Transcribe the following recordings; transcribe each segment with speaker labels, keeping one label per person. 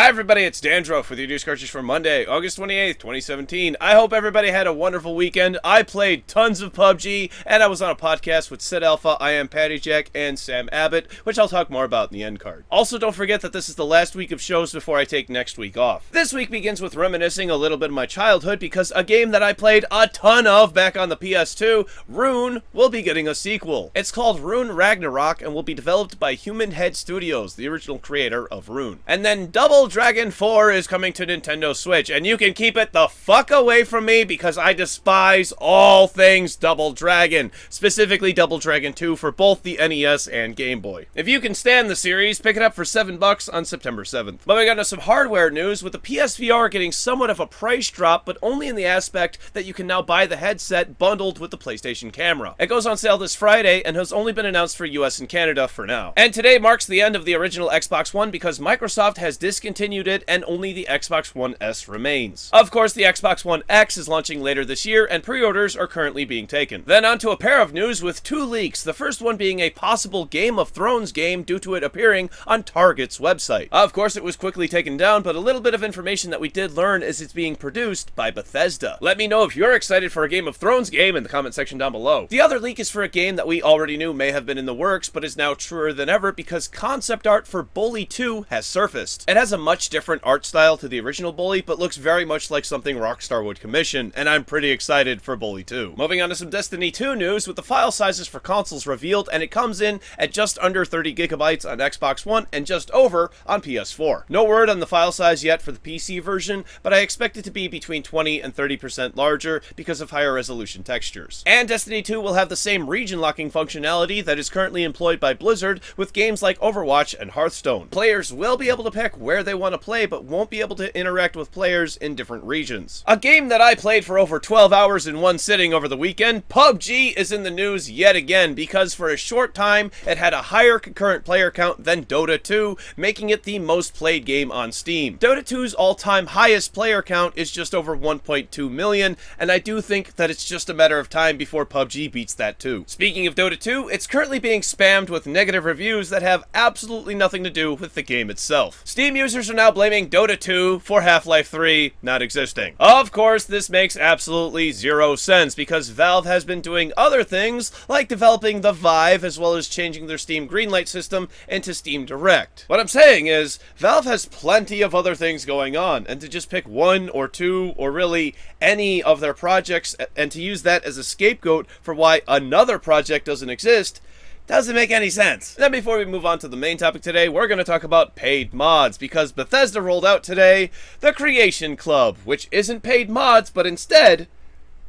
Speaker 1: Hi everybody, it's Dandruff with your news Cartridge for Monday, August 28th, 2017. I hope everybody had a wonderful weekend. I played tons of PUBG, and I was on a podcast with Sid Alpha, I Am Patty Jack, and Sam Abbott, which I'll talk more about in the end card. Also, don't forget that this is the last week of shows before I take next week off. This week begins with reminiscing a little bit of my childhood because a game that I played a ton of back on the PS2, Rune, will be getting a sequel. It's called Rune Ragnarok and will be developed by Human Head Studios, the original creator of Rune. And then Double Dragon 4 is coming to Nintendo Switch, and you can keep it the fuck away from me because I despise all things Double Dragon, specifically Double Dragon 2 for both the NES and Game Boy. If you can stand the series, pick it up for $7 on September 7th. But we got into some hardware news with the PSVR getting somewhat of a price drop, but only in the aspect that you can now buy the headset bundled with the PlayStation camera. It goes on sale this Friday and has only been announced for US and Canada for now. And today marks the end of the original Xbox One because Microsoft has discontinued it and only the Xbox One S remains. Of course, the Xbox One X is launching later this year and pre-orders are currently being taken. Then on to a pair of news with two leaks, the first one being a possible Game of Thrones game due to it appearing on Target's website. Of course, it was quickly taken down, but a little bit of information that we did learn is it's being produced by Bethesda. Let me know if you're excited for a Game of Thrones game in the comment section down below. The other leak is for a game that we already knew may have been in the works, but is now truer than ever because concept art for Bully 2 has surfaced. It has a much different art style to the original Bully, but looks very much like something Rockstar would commission, and I'm pretty excited for Bully 2. Moving on to some Destiny 2 news with the file sizes for consoles revealed, and it comes in at just under 30 gigabytes on Xbox One and just over on PS4. No word on the file size yet for the PC version, but I expect it to be between 20 and 30% larger because of higher resolution textures. And Destiny 2 will have the same region locking functionality that is currently employed by Blizzard with games like Overwatch and Hearthstone. Players will be able to pick where they want to play, but won't be able to interact with players in different regions. A game that I played for over 12 hours in one sitting over the weekend, PUBG, is in the news yet again because for a short time it had a higher concurrent player count than Dota 2, making it the most played game on Steam. Dota 2's all-time highest player count is just over 1.2 million, and I do think that it's just a matter of time before PUBG beats that too. Speaking of Dota 2, it's currently being spammed with negative reviews that have absolutely nothing to do with the game itself. Steam users are now blaming Dota 2 for Half-Life 3 not existing. Of course, this makes absolutely zero sense because Valve has been doing other things like developing the Vive as well as changing their Steam Greenlight system into Steam Direct. What I'm saying is, Valve has plenty of other things going on, and to just pick one or two or really any of their projects and to use that as a scapegoat for why another project doesn't exist doesn't make any sense. Then before we move on to the main topic today, we're going to talk about paid mods, because Bethesda rolled out today the Creation Club, which isn't paid mods, but instead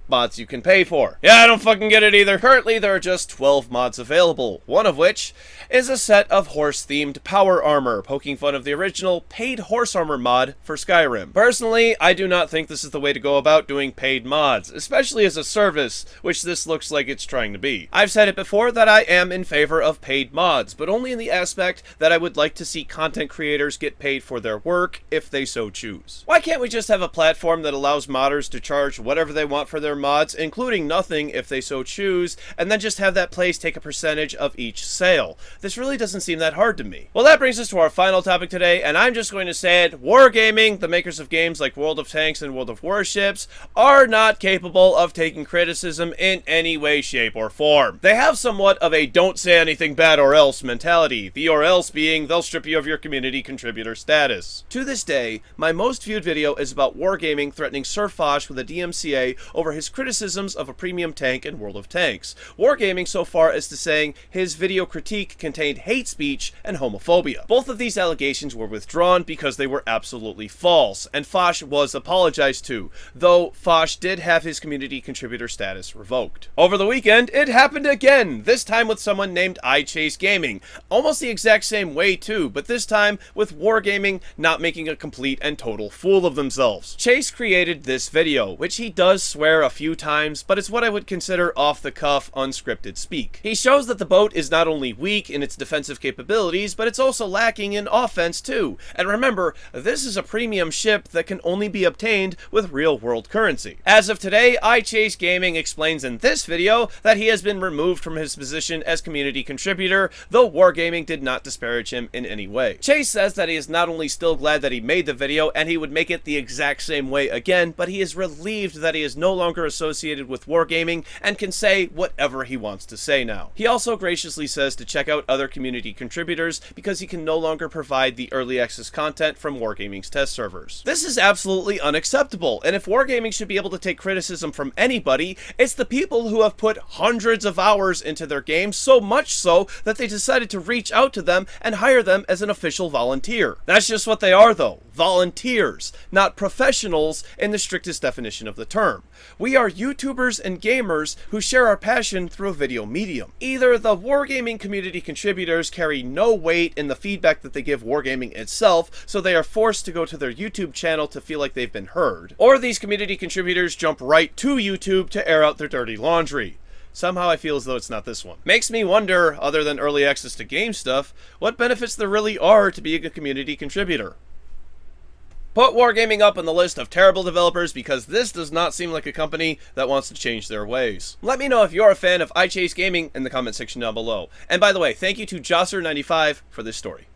Speaker 1: mods you can pay for. Yeah, I don't fucking get it either. Currently, there are just 12 mods available, one of which is a set of horse-themed power armor, poking fun of the original paid horse armor mod for Skyrim. Personally, I do not think this is the way to go about doing paid mods, especially as a service, which this looks like it's trying to be. I've said it before that I am in favor of paid mods, but only in the aspect that I would like to see content creators get paid for their work if they so choose. Why can't we just have a platform that allows modders to charge whatever they want for their mods, including nothing if they so choose, and then just have that place take a percentage of each sale? This really doesn't seem that hard to me. Well, that brings us to our final topic today, and I'm just going to say it. Wargaming, the makers of games like World of Tanks and World of Warships, are not capable of taking criticism in any way, shape, or form. They have somewhat of a don't say anything bad or else mentality, the or else being they'll strip you of your community contributor status. To this day, my most viewed video is about Wargaming threatening Sir Fosh with a DMCA over his criticisms of a premium tank in World of Tanks. Wargaming so far as to saying his video critique contained hate speech and homophobia. Both of these allegations were withdrawn because they were absolutely false, and Fosh was apologized to, though Fosh did have his community contributor status revoked. Over the weekend, it happened again, this time with someone named iChaseGaming. Almost the exact same way too, but this time with Wargaming not making a complete and total fool of themselves. Chase created this video, which he does swear a few times, but it's what I would consider off-the-cuff, unscripted speak. He shows that the boat is not only weak in its defensive capabilities, but it's also lacking in offense too. And remember, this is a premium ship that can only be obtained with real-world currency. As of today, iChaseGaming explains in this video that he has been removed from his position as community contributor, though Wargaming did not disparage him in any way. Chase says that he is not only still glad that he made the video and he would make it the exact same way again, but he is relieved that he is no longer associated with Wargaming and can say whatever he wants to say now. He also graciously says to check out other community contributors because he can no longer provide the early access content from Wargaming's test servers. This is absolutely unacceptable, and if Wargaming should be able to take criticism from anybody, it's the people who have put hundreds of hours into their game, so much so that they decided to reach out to them and hire them as an official volunteer. That's just what they are though, volunteers, not professionals in the strictest definition of the term. We are YouTubers and gamers who share our passion through a video medium. Either the Wargaming community contributors carry no weight in the feedback that they give Wargaming itself, so they are forced to go to their YouTube channel to feel like they've been heard, or these community contributors jump right to YouTube to air out their dirty laundry. Somehow I feel as though it's not this one. Makes me wonder, other than early access to game stuff, what benefits there really are to being a community contributor. Put Wargaming up on the list of terrible developers because this does not seem like a company that wants to change their ways. Let me know if you're a fan of iChaseGaming in the comment section down below. And by the way, thank you to Josser95 for this story.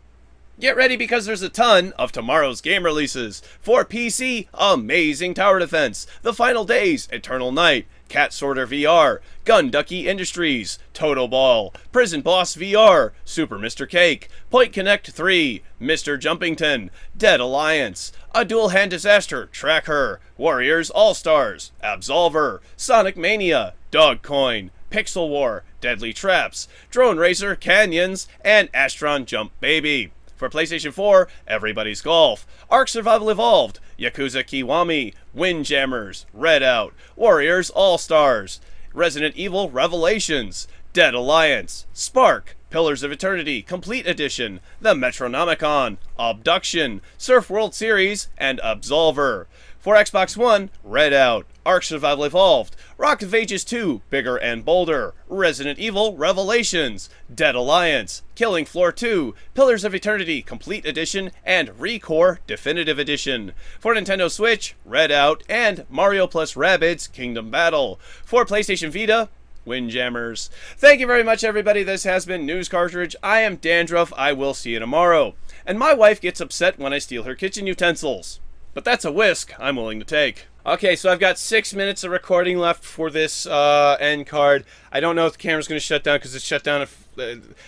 Speaker 1: Get ready because there's a ton of tomorrow's game releases. For PC, Amazing Tower Defense, The Final Days, Eternal Night, Cat Sorter VR, Gun Ducky Industries, Total Ball, Prison Boss VR, Super Mr. Cake, Point Connect 3, Mr. Jumpington, Dead Alliance, A Dual Hand Disaster, Track Her, Warriors All-Stars, Absolver, Sonic Mania, Dogcoin, Pixel War, Deadly Traps, Drone Racer Canyons, and Astron Jump Baby. For PlayStation 4, Everybody's Golf, Ark Survival Evolved, Yakuza Kiwami, Windjammers, Redout, Warriors All-Stars, Resident Evil Revelations, Dead Alliance, Spark, Pillars of Eternity Complete Edition, The Metronomicon, Abduction, Surf World Series, and Absolver. For Xbox One, Redout, Ark Survival Evolved, Rock of Ages 2, Bigger and Bolder, Resident Evil Revelations, Dead Alliance, Killing Floor 2, Pillars of Eternity Complete Edition, and ReCore Definitive Edition. For Nintendo Switch, Redout, and Mario plus Rabbids Kingdom Battle. For PlayStation Vita, Windjammers. Thank you very much, everybody. This has been News Cartridge. I am Dandruff. I will see you tomorrow. And my wife gets upset when I steal her kitchen utensils. But that's a risk I'm willing to take. Okay, so I've got 6 minutes of recording left for this end card. I don't know if the camera's going to shut down because it's shut down.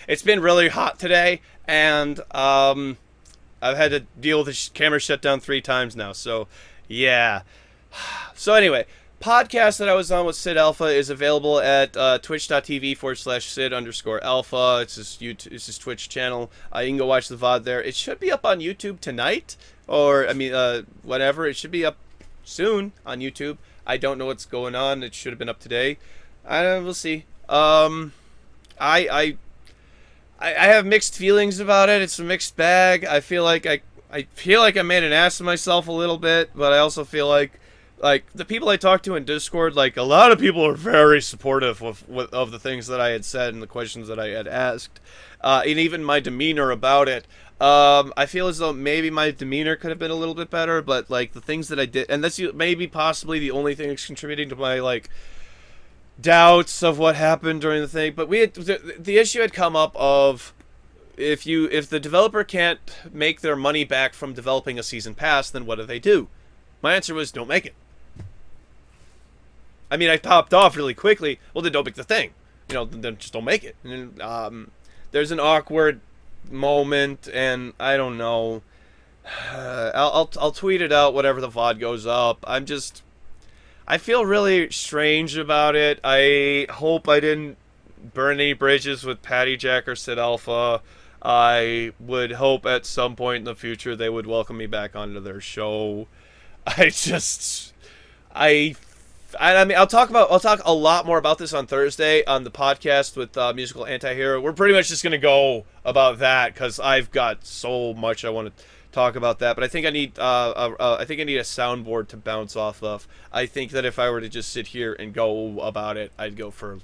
Speaker 1: It's been really hot today, and I've had to deal with the camera shut down 3 times now. So, yeah. So anyway, podcast that I was on with Sid Alpha is available at twitch.tv/Sid_Alpha. It's his Twitch channel. You can go watch the VOD there. It should be up on YouTube tonight. Or, I mean, whatever. It should be up soon on YouTube. I don't know what's going on. It should have been up today. We'll see. I have mixed feelings about it. It's a mixed bag. I feel like I made an ass of myself a little bit, but I also feel like the people I talked to in Discord, like, a lot of people are very supportive of the things that I had said and the questions that I had asked, and even my demeanor about it. I feel as though maybe my demeanor could have been a little bit better, but, like, the things that I did, and that's maybe possibly the only thing that's contributing to my, like, doubts of what happened during the thing. But the issue had come up of if the developer can't make their money back from developing a season pass, then what do? My answer was, don't make it. I mean, I popped off really quickly. Well, then don't make the thing. Then just don't make it. And there's an awkward moment, and I don't know. I'll tweet it out whatever the VOD goes up. I feel really strange about it. I hope I didn't burn any bridges with Patty Jack or Sid Alpha. I would hope at some point in the future they would welcome me back onto their show. I mean, I'll talk a lot more about this on Thursday on the podcast with Musical Antihero. We're pretty much just gonna go about that because I've got so much I want to talk about that. But I think I need I think I need a soundboard to bounce off of. I think that if I were to just sit here and go about it, I'd go for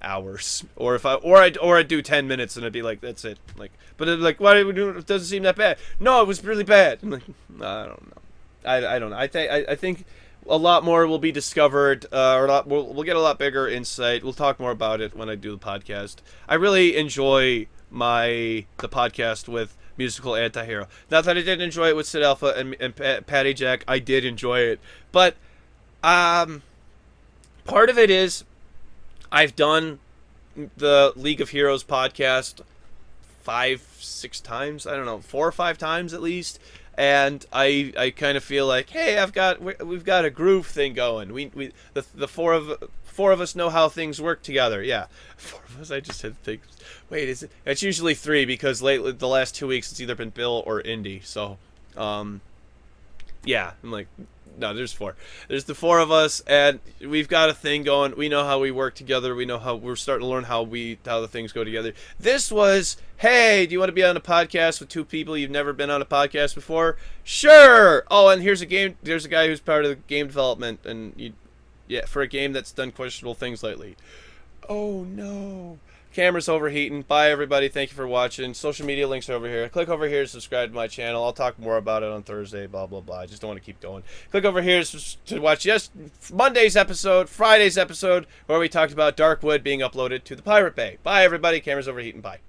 Speaker 1: hours. Or if I'd do 10 minutes and I'd be like, that's it. Like, but it, like, why did we do it? It doesn't seem that bad. No, it was really bad. I'm like, I don't know. I don't know. I think a lot more will be discovered, we'll get a lot bigger insight. We'll talk more about it when I do the podcast. I really enjoy the podcast with Musical Antihero. Not that I didn't enjoy it with Sid Alpha and Patty Jack. I did enjoy it, but part of it is I've done the League of Heroes podcast 5-6 times. I don't know, 4 or 5 times at least. And I kind of feel like, hey, we've got a groove thing going. The four of us know how things work together. Yeah, 4 of us. I just had to think. Wait, is it? It's usually 3 because lately the last 2 weeks it's either been Bill or Indy. So, yeah, I'm like, no, there's 4. There's the 4 of us, and we've got a thing going. We know how we work together. We know how we're starting to learn how the things go together. This was, hey, do you want to be on a podcast with 2 people you've never been on a podcast before? Sure. Oh, and here's a guy who's part of the game development, and for a game that's done questionable things lately. Oh no. Camera's overheating. Bye, everybody. Thank you for watching. Social media links are over here. Click over here to subscribe to my channel. I'll talk more about it on Thursday, blah, blah, blah. I just don't want to keep going. Click over here to watch Monday's episode, Friday's episode, where we talked about Darkwood being uploaded to the Pirate Bay. Bye, everybody. Camera's overheating. Bye.